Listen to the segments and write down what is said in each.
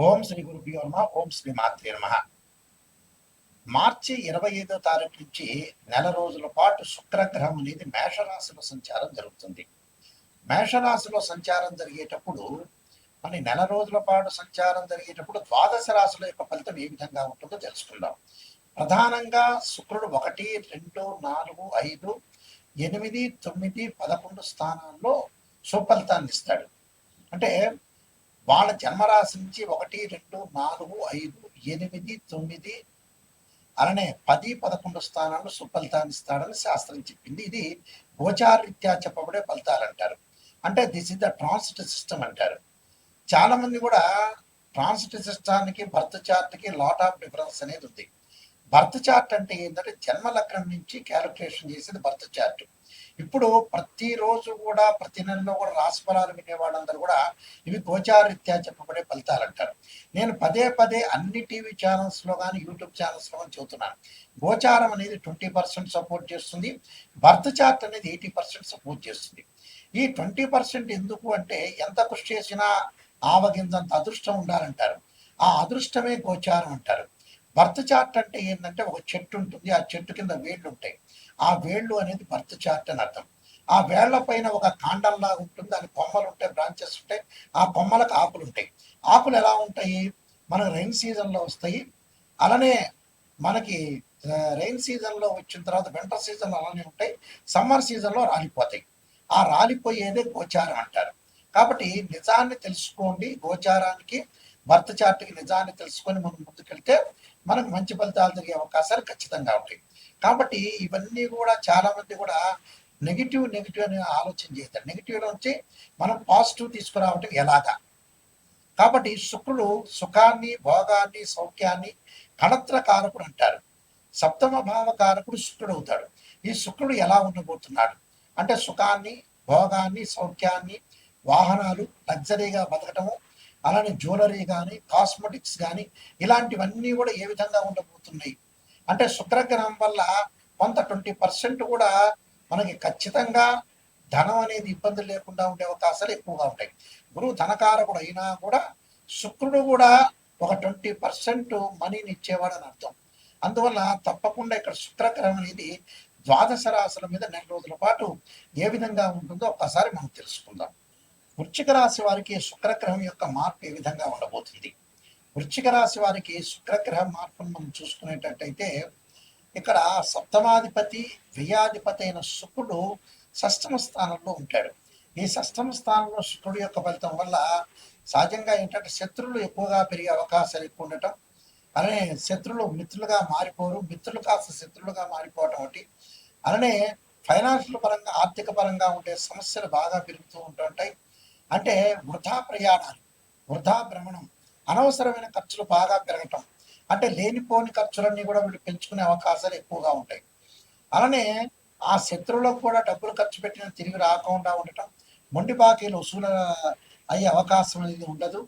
ఓం శ్రీ గురుభ్యో నమః. ఓం శ్రీ మాత్రే నమః. మార్చి 25వ తారీఖు నుంచి నెల రోజుల పాటు శుక్రగ్రహం అనేది మేషరాశిలో సంచారం జరుగుతుంది. మేషరాశిలో సంచారం జరిగేటప్పుడు నెల రోజుల పాటు సంచారం జరిగేటప్పుడు ద్వాదశ రాశుల యొక్క ఫలితం ఏ విధంగా ఉంటుందో తెలుసుకుందాం. ప్రధానంగా శుక్రుడు 1, 2, 4, 5, 8, 9, 11 స్థానాల్లో సుఫలితాన్ని ఇస్తాడు. అంటే వాళ్ళ జన్మరాశి నుంచి 1, 2, 4, 5, 8, 9 అలానే 10, 11 స్థానాల్లో సుఫలితాన్ని ఇస్తాడని శాస్త్రం చెప్పింది. ఇది గోచారరీత్యా చెప్పబడే ఫలితాలు అంటారు. అంటే this is the transit system అంటారు. చాలా మంది కూడా ట్రాన్సిట్ సిస్టానికి బర్త్ చార్ట్కి లాట్ ఆఫ్ డిఫరెన్స్ అనేది ఉంది. బర్త్ చార్ట్ అంటే ఏంటంటే జన్మ లగ్నం నుంచి క్యాలిక్యులేషన్ చేసేది బర్త్ చార్ట్. ఇప్పుడు ప్రతిరోజు కూడా ప్రతి నెలలో కూడా రాశి ఫలాలు వినే వాళ్ళందరూ కూడా ఇవి గోచారరీత్యా చెప్పబడే ఫలితాలు అంటారు. నేను పదే పదే అన్ని టీవీ ఛానల్స్లో కానీ యూట్యూబ్ ఛానల్స్లో కానీ చెబుతున్నాను. గోచారం అనేది 20% సపోర్ట్ చేస్తుంది, బర్త్ చార్ట్ అనేది 80% సపోర్ట్ చేస్తుంది. ఈ 20% ఎందుకు అంటే ఎంత కృషి చేసినా ఆవగింజంత అదృష్టం ఉండాలంటారు. ఆ అదృష్టమే గోచారం అంటారు. బర్త్ చార్ట్ అంటే ఏంటంటే ఒక చెట్టు ఉంటుంది, ఆ చెట్టు కింద వేళ్ళు ఉంటాయి. ఆ వేళ్ళు అనేది బర్త్ చార్ట్ అని అర్థం. ఆ వేళ్ల పైన ఒక కాండంలాగా ఉంటుంది, దాని కొమ్మలు ఉంటాయి, బ్రాంచెస్ ఉంటాయి. ఆ కొమ్మలకు ఆకులు ఉంటాయి. ఆకులు ఎలా ఉంటాయి? మనకు రైన్ సీజన్లో వస్తాయి. అలానే మనకి రైన్ సీజన్లో వచ్చిన తర్వాత వింటర్ సీజన్లో అలానే ఉంటాయి. సమ్మర్ సీజన్లో రాలిపోతాయి. ఆ రాలిపోయేదే గోచారం అంటారు. కాబట్టి నిజాన్ని తెలుసుకోండి. గోచారానికి బర్త్ చార్ట్కి నిజాన్ని తెలుసుకొని మనం ముందుకెళ్తే మనకు మంచి ఫలితాలు జరిగే అవకాశాలు ఖచ్చితంగా ఉంటాయి. కాబట్టి ఇవన్నీ కూడా చాలా మంది కూడా నెగిటివ్ అని ఆలోచన చేస్తారు. నెగిటివ్ నుంచి మనం పాజిటివ్ తీసుకురావటం ఎలాగా? కాబట్టి శుక్రుడు సుఖాన్ని, భోగాన్ని, సౌఖ్యాన్ని కణత్ర కారకుడు అంటారు. సప్తమ భావ కారకుడు శుక్రుడు అవుతాడు. ఈ శుక్రుడు ఎలా ఉండబోతున్నాడు అంటే సుఖాన్ని, భోగాన్ని, సౌఖ్యాన్ని, వాహనాలు, లగ్జరీగా బతకటము, అలానే జ్యువెలరీ కానీ, కాస్మెటిక్స్ కానీ ఇలాంటివన్నీ కూడా ఏ విధంగా ఉండబోతున్నాయి అంటే శుక్రగ్రహం వల్ల కొంత 20% కూడా మనకి ఖచ్చితంగా ధనం అనేది ఇబ్బంది లేకుండా ఉండే అవకాశాలు ఎక్కువగా ఉంటాయి. గురువు ధనకారకుడు అయినా కూడా శుక్రుడు కూడా ఒక 20% మనీని ఇచ్చేవాడు అని అర్థం. అందువల్ల తప్పకుండా ఇక్కడ శుక్రగ్రహం అనేది ద్వాదశ రాశుల మీద నెల రోజుల పాటు ఏ విధంగా ఉంటుందో ఒకసారి మనం తెలుసుకుందాం. వృశ్చిక రాశి వారికి శుక్రగ్రహం యొక్క మార్పు ఏ విధంగా ఉండబోతుంది? వృశ్చిక రాశి వారికి శుక్రగ్రహం మార్పును మనం చూసుకునేటట్టయితే ఇక్కడ సప్తమాధిపతి, వ్యయాధిపతి అయిన శుక్రుడు షష్టమ స్థానంలో ఉంటాడు. ఈ షష్టమ స్థానంలో శుక్రుడు యొక్క ఫలితం వల్ల సహజంగా ఏంటంటే శత్రువులు ఎక్కువగా పెరిగే అవకాశాలు ఎక్కువ ఉండటం, అలానే శత్రువులు మిత్రులుగా మారిపోరు, మిత్రులు కాస్త శత్రువులుగా మారిపోవటం ఒకటి, అలానే ఫైనాన్షియల్ పరంగా, ఆర్థిక పరంగా ఉండే సమస్యలు బాగా పెరుగుతూ ఉంటుంటాయి. అంటే వృధా ప్రయాణాలు, వృధా భ్రమణం, అనవసరమైన ఖర్చులు బాగా పెరగటం, అంటే లేనిపోని ఖర్చులన్నీ కూడా వీళ్ళు పెంచుకునే అవకాశాలు ఎక్కువగా ఉంటాయి. అలానే ఆ శత్రువులకు కూడా డబ్బులు ఖర్చు పెట్టిన తిరిగి రాకుండా ఉండటం, మొండి బాకీలు వసూలు అయ్యే అవకాశం అనేది ఉండదు.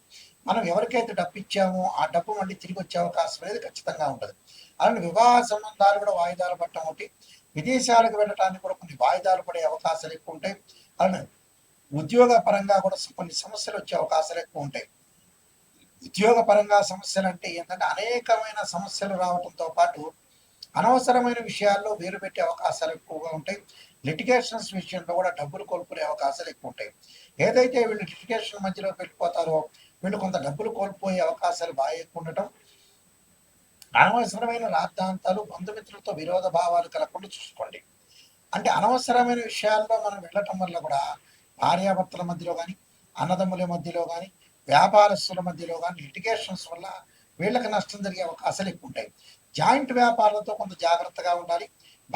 మనం ఎవరికైతే డబ్బు ఇచ్చామో ఆ డబ్బు మళ్ళీ తిరిగి వచ్చే అవకాశం అనేది ఖచ్చితంగా ఉండదు. అలానే వివాహ సంబంధాలు కూడా వాయిదాలు పట్టడం ఒకటి, విదేశాలకు వెళ్ళటానికి కూడా కొన్ని వాయిదాలు పడే అవకాశాలు ఎక్కువ ఉంటాయి. అలానే ఉద్యోగ పరంగా కూడా కొన్ని సమస్యలు వచ్చే అవకాశాలు ఎక్కువ ఉంటాయి. ఉద్యోగ పరంగా సమస్యలు అంటే ఏంటంటే అనేకమైన సమస్యలు రావడంతో పాటు అనవసరమైన విషయాల్లో వేరు పెట్టే అవకాశాలు ఎక్కువగా ఉంటాయి. లిటిగేషన్స్ విషయంలో కూడా డబ్బులు కోల్పోయే అవకాశాలు ఎక్కువ ఉంటాయి. ఏదైతే వీళ్ళు లిటిగేషన్ మధ్యలో వెళ్ళిపోతారో వీళ్ళు కొంత డబ్బులు కోల్పోయే అవకాశాలు బాగా ఎక్కువ ఉండటం, అనవసరమైన రాద్ధాంతాలు, బంధుమిత్రులతో విరోధ భావాలు కలగకుండా చూసుకోండి. అంటే అనవసరమైన విషయాల్లో మనం వెళ్ళటం వల్ల కూడా భార్యాభర్తల మధ్యలో కానీ, అన్నదమ్ముల మధ్యలో కానీ, వ్యాపారస్తుల మధ్యలో కానీ లిటిగేషన్స్ వల్ల వీళ్ళకి నష్టం జరిగే అవకాశాలు ఎక్కువ ఉంటాయి. జాయింట్ వ్యాపారాలతో కొంత జాగ్రత్తగా ఉండాలి.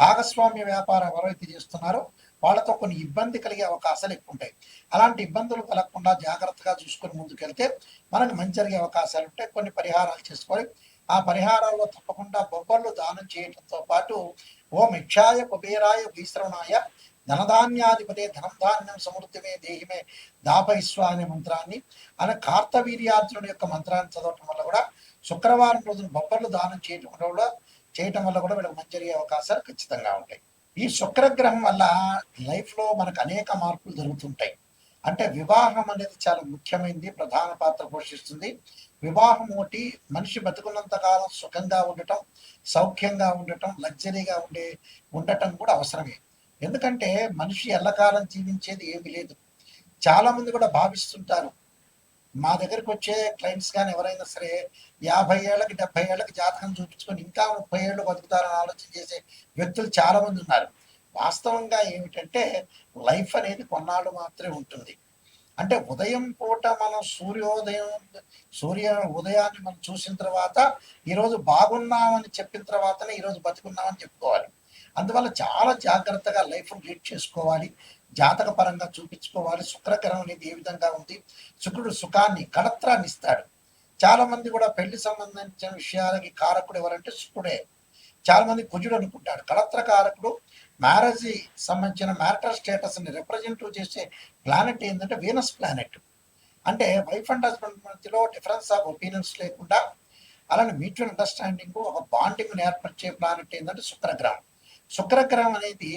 భాగస్వామ్య వ్యాపారం ఎవరైతే చేస్తున్నారో వాళ్ళతో కొన్ని ఇబ్బంది కలిగే అవకాశాలు ఎక్కువ ఉంటాయి. అలాంటి ఇబ్బందులు కలగకుండా జాగ్రత్తగా చూసుకొని ముందుకెళ్తే మనకు మంచి జరిగే అవకాశాలు ఉంటాయి. కొన్ని పరిహారాలు చేసుకోవాలి. ఆ పరిహారాల్లో తప్పకుండా బొబ్బర్లు దానం చేయడంతో పాటు ఓం యక్షాయ కుబేరాయ విశ్రవణాయ ధనధాన్యాధిపతే ధనం ధాన్యం సమృద్ధిమే దేహిమే దాపయిస్వ అనే మంత్రాన్ని, అనే కార్తవీర్యార్జునుడి యొక్క మంత్రాన్ని చదవటం వల్ల కూడా శుక్రవారం రోజున బొబ్బర్లు దానం చేయటం వల్ల కూడా వీళ్ళకి మంచి జరిగే అవకాశాలు ఖచ్చితంగా ఉంటాయి. ఈ శుక్రగ్రహం వల్ల లైఫ్లో మనకు అనేక మార్పులు జరుగుతుంటాయి. అంటే వివాహం అనేది చాలా ముఖ్యమైనది, ప్రధాన పాత్ర పోషిస్తుంది. వివాహం ఒకటి మనిషి బతుకున్నంత కాలం సుఖంగా ఉండటం, సౌఖ్యంగా ఉండటం, లగ్జరీగా ఉండటం కూడా అవసరమే. ఎందుకంటే మనిషి ఎల్లకాలం జీవించేది ఏమీ లేదు. చాలా మంది కూడా భావిస్తుంటారు, మా దగ్గరికి వచ్చే క్లయింట్స్ కానీ ఎవరైనా సరే 50 ఏళ్ళకి 70 ఏళ్ళకి జాతకం చూపించుకొని ఇంకా 30 ఏళ్ళు బతుకుతారని ఆలోచన చేసే వ్యక్తులు చాలా మంది ఉన్నారు. వాస్తవంగా ఏమిటంటే లైఫ్ అనేది కొన్నాళ్ళు మాత్రమే ఉంటుంది. అంటే ఉదయం పూట మనం సూర్య ఉదయాన్ని మనం చూసిన తర్వాత ఈరోజు బాగున్నామని చెప్పిన తర్వాతనే ఈరోజు బతుకున్నామని చెప్పుకోవాలి. అందువల్ల చాలా జాగ్రత్తగా లైఫ్ లీడ్ చేసుకోవాలి, జాతక పరంగా చూపించుకోవాలి. శుక్రగ్రహం అనేది ఏ విధంగా ఉంది, శుక్రుడు సుఖాన్ని కళత్రాన్ని ఇస్తాడు. చాలా మంది కూడా పెళ్లి సంబంధించిన విషయాలకి కారకుడు ఎవరంటే శుక్రుడే. చాలా మంది కుజుడు అనుకుంటాడు. కళత్ర కారకుడు మ్యారేజ్ సంబంధించిన మ్యారిటల్ స్టేటస్ ని రిప్రజెంటివ్ చేసే ప్లానెట్ ఏంటంటే వీనస్ ప్లానెట్. అంటే వైఫ్ అండ్ హస్బెండ్ మధ్యలో డిఫరెన్స్ ఆఫ్ ఒపీనియన్స్ లేకుండా అలానే మ్యూచువల్ అండర్స్టాండింగ్, ఒక బాండింగ్ ఏర్పరిచే ప్లానెట్ ఏంటంటే శుక్రగ్రహం. శుక్రగ్రహం అనేది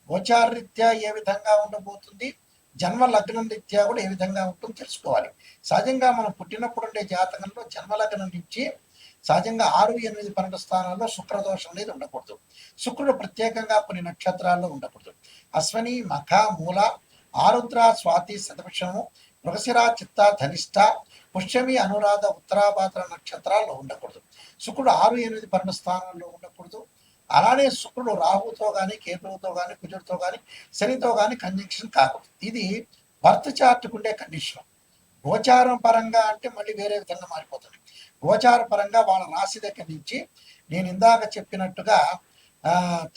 గోచారరీత్యా ఏ విధంగా ఉండబోతుంది, జన్మ లగ్నం రీత్యా కూడా ఏ విధంగా ఉంటుందో తెలుసుకోవాలి. సహజంగా మనం పుట్టినప్పుడు ఉండే జాతకంలో జన్మ లగ్నం నుంచి సహజంగా 6, 8, 12 స్థానాల్లో శుక్రదోషం అనేది ఉండకూడదు. శుక్రుడు ప్రత్యేకంగా కొన్ని నక్షత్రాల్లో ఉండకూడదు. అశ్వని, మఖ, మూల, ఆరుద్ర, స్వాతి, శతభిషము, మృగశిర, చిత్త, ధనిష్ట, పుష్యమి, అనురాధ, ఉత్తరాభాద్ర నక్షత్రాల్లో ఉండకూడదు. శుక్రుడు 6, 8, 12 స్థానాల్లో ఉండకూడదు. అలానే శుక్రుడు రాహుతో కానీ, కేతువుతో కానీ, కుజుడితో కానీ, శనితో కానీ కంజంక్షన్ కాకూడదు. ఇది బర్త్ చార్ట్కు ఉండే కండిషన్. గోచారం పరంగా అంటే మళ్ళీ వేరే విధంగా మారిపోతుంది. గోచార పరంగా వాళ్ళ రాశి దగ్గర నుంచి నేను ఇందాక చెప్పినట్టుగా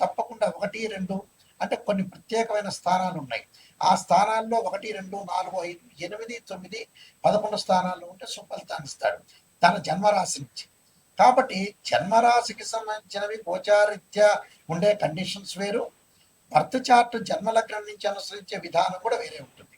తప్పకుండా 1, 2 అంటే కొన్ని ప్రత్యేకమైన స్థానాలు ఉన్నాయి. ఆ స్థానాల్లో 1, 2, 4, 5, 8, 9, 11 స్థానాల్లో ఉంటే సుఫలితాన్ని ఇస్తాడు తన జన్మరాశి నుంచి. కాబట్టి జన్మరాశికి సంబంధించినవి గోచారీత్యా ఉండే కండిషన్స్ వేరు, బర్త్ చార్ట్ జన్మలగ్నం నుంచి అనుసరించే విధానం కూడా వేరే ఉంటుంది.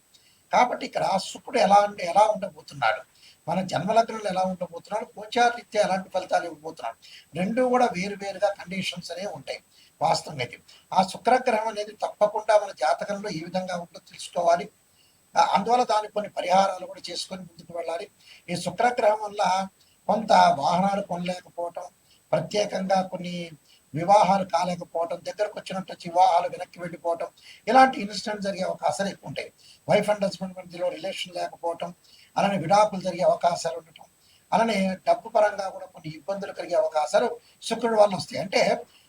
కాబట్టి ఇక్కడ శుక్రుడు ఎలా ఉండబోతున్నాడు, మన జన్మలగ్నంలో ఎలా ఉండబోతున్నాడు, గోచారరీత్యా ఎలాంటి ఫలితాలు ఇవ్వబోతున్నాడు, రెండు కూడా వేరువేరుగా కండిషన్స్ అనేవి ఉంటాయి. వాస్తవంగా అయితే ఆ శుక్రగ్రహం అనేది తప్పకుండా మన జాతకంలో ఏ విధంగా ఉంటుందో తెలుసుకోవాలి. అందువల్ల దానికి కొన్ని పరిహారాలు కూడా చేసుకొని ముందుకు వెళ్ళాలి. ఈ శుక్రగ్రహం వల్ల కొంత వాహనాలు కొనలేకపోవటం, ప్రత్యేకంగా కొన్ని వివాహాలు కాలేకపోవటం, దగ్గరకు వచ్చినట్టు వివాహాలు వెనక్కి వెళ్ళిపోవటం, ఇలాంటి ఇన్సిడెంట్ జరిగే అవకాశాలు ఎక్కువ ఉంటాయి. వైఫ్ అండ్ హస్బెండ్ మధ్యలో రిలేషన్ లేకపోవటం, అలానే విడాకులు జరిగే అవకాశాలు ఉండటం, అలానే డబ్బు పరంగా కూడా కొన్ని ఇబ్బందులు కలిగే అవకాశాలు శుక్రుడి వల్ల వస్తాయి. అంటే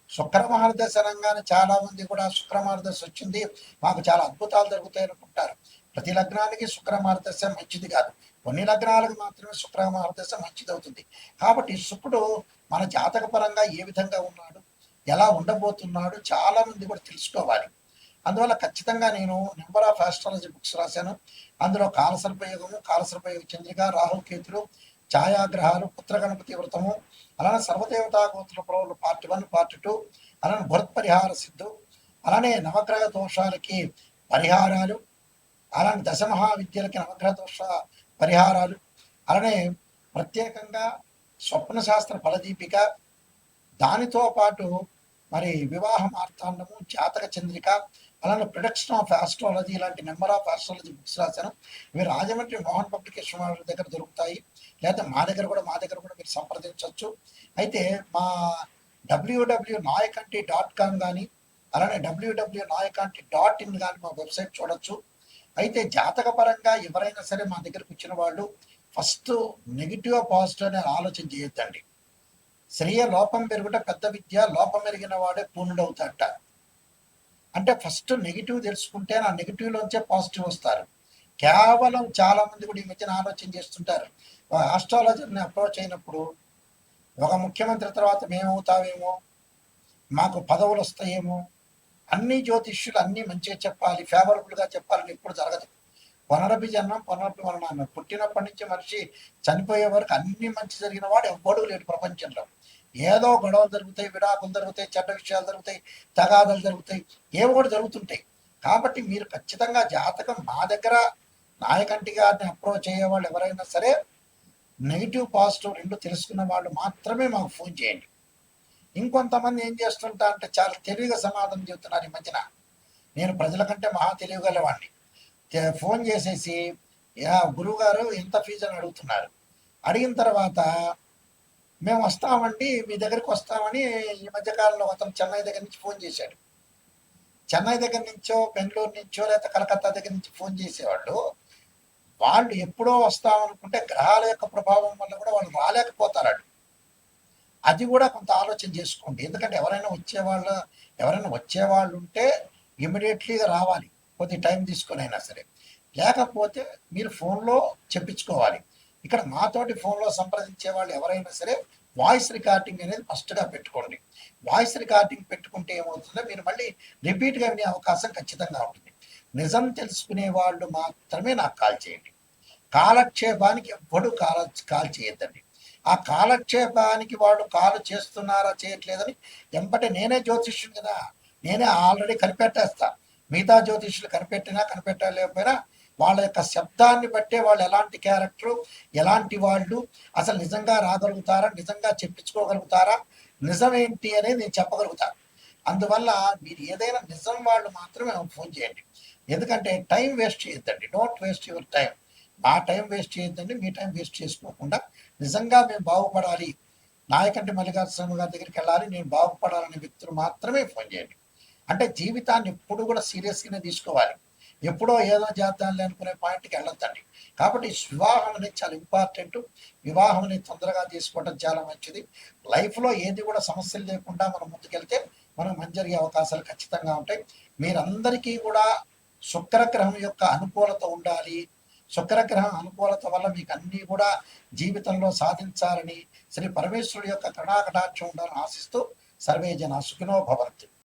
శుక్ర మహర్దశ అనగానే చాలా మంది కూడా శుక్ర మహర్దశ వచ్చింది మాకు చాలా అద్భుతాలు జరుగుతాయి అనుకుంటారు. ప్రతి లగ్నానికి శుక్ర మహర్దశ మంచిది కాదు, కొన్ని లగ్నాలకు మాత్రమే శుక్ర మహర్దశ మంచిది అవుతుంది. కాబట్టి శుక్రుడు మన జాతక పరంగా ఏ విధంగా ఉన్నాడు, ఎలా ఉండబోతున్నాడు చాలా మంది కూడా తెలుసుకోవాలి. అందువల్ల ఖచ్చితంగా నేను నెంబర్ ఆఫ్ ఆస్ట్రాలజీ బుక్స్ రాశాను. అందులో కాలసర్పయోగము, కాలసర్పయోగ చంద్రిక, రాహుకేతులు, ఛాయాగ్రహాలు, పుత్రగణపతి వ్రతము, అలానే సర్వదేవతా గోత్ర పురవులు పార్ట్ 1, పార్ట్ 2, అలానే భరత్ పరిహార సిద్ధు, అలానే నవగ్రహ దోషాలకి పరిహారాలు, అలానే దశమహావిద్యలకి నవగ్రహ దోష పరిహారాలు, అలానే ప్రత్యేకంగా స్వప్న శాస్త్ర ఫలదీపిక, దానితో పాటు మరి వివాహ మార్తాండము, జాతక చంద్రిక, అలానే ప్రొడక్షన్ ఆఫ్ ఆస్ట్రాలజీ ఇలాంటి నెంబర్ ఆఫ్ ఆస్ట్రాలజీ బుక్స్ రాశాను. ఇవి రాజమండ్రి మోహన్ పబ్లికేషన్ వాళ్ళ దగ్గర దొరుకుతాయి, లేదా మా దగ్గర కూడా మీరు సంప్రదించవచ్చు. అయితే మా www.nayakanti.com కానీ, అలానే www.nayakanti.in కానీ మా వెబ్సైట్ చూడొచ్చు. అయితే జాతక పరంగా ఎవరైనా సరే మా దగ్గరకు వచ్చిన వాళ్ళు ఫస్ట్ నెగిటివ్ పాజిటివ్ అనే ఆలోచన చేయొద్దండి. శ్రేయ లోపం పెరుగుట పెద్ద విద్య, లోపం ఎరిగిన వాడే పూర్ణుడవుతాడట. అంటే ఫస్ట్ నెగిటివ్ తెలుసుకుంటే ఆ నెగిటివ్లోంచే పాజిటివ్ వస్తారు. కేవలం చాలా మంది కూడా ఈ మధ్యన ఆలోచన చేస్తుంటారు, ఆస్ట్రాలజర్ని అప్రోచ్ అయినప్పుడు ఒక ముఖ్యమంత్రి తర్వాత మేమవుతావేమో, మాకు పదవులు వస్తాయేమో, అన్ని జ్యోతిష్యులు అన్నీ మంచిగా చెప్పాలి, ఫేవరబుల్గా చెప్పాలని ఎప్పుడు జరగదు. పునరభి జన్మం పునరభి మరణం. పుట్టినప్పటి నుంచి మనిషి చనిపోయే వరకు అన్ని మంచి జరిగిన వాడు ఎవ్వడూ లేడు ప్రపంచంలో. ఏదో గొడవలు జరుగుతాయి, విడాకులు జరుగుతాయి, చెడ్డ విషయాలు జరుగుతాయి, తగాదాలు జరుగుతాయి, ఏవో కూడా జరుగుతుంటాయి. కాబట్టి మీరు ఖచ్చితంగా జాతకం మా దగ్గర నాయకంటి గారిని అప్రోచ్ అయ్యే వాళ్ళు ఎవరైనా సరే నెగిటివ్ పాజిటివ్ రెండు తెలుసుకున్న వాళ్ళు మాత్రమే మాకు ఫోన్ చేయండి. ఇంకొంతమంది ఏం చేస్తుంటా అంటే చాలా తెలివిగా సమాధానం చెబుతున్నారు ఈ మధ్యన. నేను ప్రజల కంటే మహా తెలివిగలవాడిని, ఫోన్ చేసేసి గురువు గారు ఎంత ఫీజు అని అడుగుతున్నారు. అడిగిన తర్వాత మేము వస్తామండి, మీ దగ్గరికి వస్తామని ఈ మధ్యకాలంలో అతను చెన్నై దగ్గర నుంచి ఫోన్ చేశాడు. చెన్నై దగ్గర నుంచో, బెంగళూరు నుంచో, లేకపోతే కలకత్తా దగ్గర నుంచి ఫోన్ చేసేవాళ్ళు. వాళ్ళు ఎప్పుడో వస్తామనుకుంటే గ్రహాల యొక్క ప్రభావం వల్ల కూడా వాళ్ళు రాలేకపోతారు. అది కూడా కొంత ఆలోచన చేసుకోండి. ఎందుకంటే ఎవరైనా వచ్చేవాళ్ళు ఉంటే ఇమీడియట్లీగా రావాలి, కొద్ది టైం తీసుకొని అయినా సరే. లేకపోతే మీరు ఫోన్లో చెప్పించుకోవాలి. ఇక్కడ మాతోటి ఫోన్లో సంప్రదించే వాళ్ళు ఎవరైనా సరే వాయిస్ రికార్డింగ్ అనేది ఫస్ట్గా పెట్టుకోండి. వాయిస్ రికార్డింగ్ పెట్టుకుంటే ఏమవుతుందో మీరు మళ్ళీ రిపీట్గా వినే అవకాశం ఖచ్చితంగా ఉంటుంది. నిజం తెలుసుకునే వాళ్ళు మాత్రమే నాకు కాల్ చేయండి. కాలక్షేపానికి ఎవ్వడు కాల్ చేయొద్దండి. ఆ కాలక్షేపానికి వాళ్ళు కాలు చేస్తున్నారా చేయట్లేదని ఎంబటే నేనే జ్యోతిష్యుని కదా, నేనే ఆల్రెడీ కనిపెట్టేస్తా. మిగతా జ్యోతిష్యులు కనిపెట్టలేకపోయినా వాళ్ళ యొక్క శబ్దాన్ని బట్టే వాళ్ళు ఎలాంటి క్యారెక్టరు, ఎలాంటి వాళ్ళు, అసలు నిజంగా రాగలుగుతారా, నిజంగా చెప్పించుకోగలుగుతారా, నిజమేంటి అనేది నేను చెప్పగలుగుతాను. అందువల్ల మీరు ఏదైనా నిజం వాళ్ళు మాత్రమే ఫోన్ చేయండి. ఎందుకంటే టైం వేస్ట్ చేయొద్దండి. Don't waste your time. మా టైం వేస్ట్ చేయొద్దండి, మీ టైం వేస్ట్ చేసుకోకుండా నిజంగా మేము బాగుపడాలి, నాయకంటి మల్లికార్జున గారి దగ్గరికి వెళ్ళాలి, నేను బాగుపడాలనే వ్యక్తులు మాత్రమే ఫోన్ చేయండి. అంటే జీవితాన్ని ఎప్పుడు కూడా సీరియస్గానే తీసుకోవాలి. ఎప్పుడో ఏదో చేద్దాంలే అనుకునే పాయింట్కి వెళ్ళొద్దండి. కాబట్టి వివాహం అనేది చాలా ఇంపార్టెంట్. వివాహం అనేది తొందరగా తీసుకోవడం చాలా మంచిది. లైఫ్లో ఏది కూడా సమస్యలు లేకుండా మనం ముందుకెళ్తే మనం మంచి జరిగే అవకాశాలు ఖచ్చితంగా ఉంటాయి. మీరందరికీ కూడా శుక్రగ్రహం యొక్క అనుకూలత ఉండాలి. శుక్రగ్రహం అనుకూలత వల్ల మీకు అన్నీ కూడా జీవితంలో సాధించాలని శ్రీ పరమేశ్వరుడి యొక్క కరుణాకటాక్షం ఉండాలని ఆశిస్తూ సర్వే జన సుఖినో భవంతు.